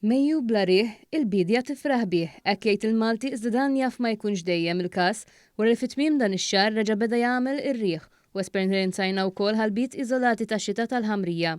Mejju bla riħ, il-bidja tifraħ bih, hekk jgħid il-Malti iżda dan jaf ma jkunx dejjem il-każ wara li fit-tmiem dan ix-xahar reġa' beda jagħmel ir-riħ u esperjenzajna wkoll ħalbit iżolati tax-xita tal-Ħamrija.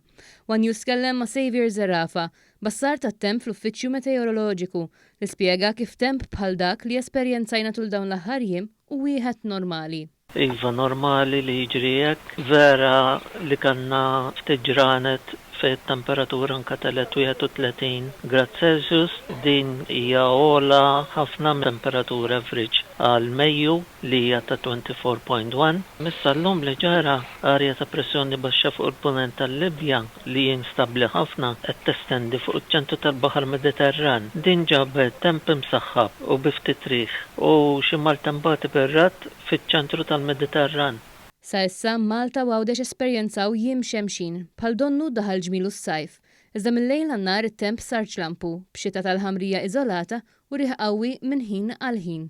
One News tkellem ma' Xavier Zerafa, bassar tat-temp fl-Uffiċċju Meteoroloġiku li spjega kif temp bħal dak li esperjenzajna tul dawn l-aħħar jiem u wieħed normali. Iva normali li jiġri hekk, vera li kanna ftit ġranet fejn temperatura anka telet 31 grad Celsius, din hija ogħla ħafna temperatura average għal Mejju li hija ta' 24.1. Missa llum li ġara arja ta' pressjoni baxxa fuq il-punent tal-Libja li instabbli ħafna qed testendi fuq iċ-ċentru tal-Baħar Mediterran. Din ġabet temp imsaħħab u bi ftit riħ u xi maltempati berrat fiċ-ċentru tal-Mediterran. Sa issa Malta u għawdex esperjenzaw jiem xemxin, bħal donnu daħal ġmilu s-sajf. Iżda mill-lejl għannar it-temp sar ċlampu, b'xita tal-Ħamrija iżolata u riħ qawwi minn ħin għal ħin.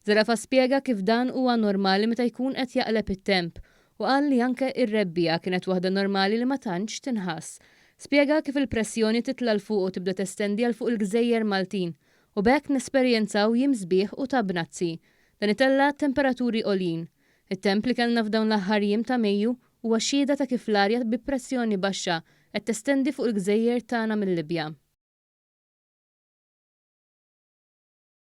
Zerafa spjega kif dan huwa normali meta jkun qed jaqleb it-temp u qal li anke ir-rebbija kienet waħda normali li ma tantx tinħass. Spjega kif il-pressjoni titla l fuq u tibda testendi għal fuq il-Gżejjer Maltin u b'hekk nesperjenzaw jiem sbieħ u ta' bnazzi. Dan itella temperaturi għolin. It-temp li kellna f'dawn l-aħħar jiem ta' Mejju huwa xhieda ta' kif l-arja bi pressjoni baxxa qed testendi fuq il-Gżejjer tagħna mill-Libja.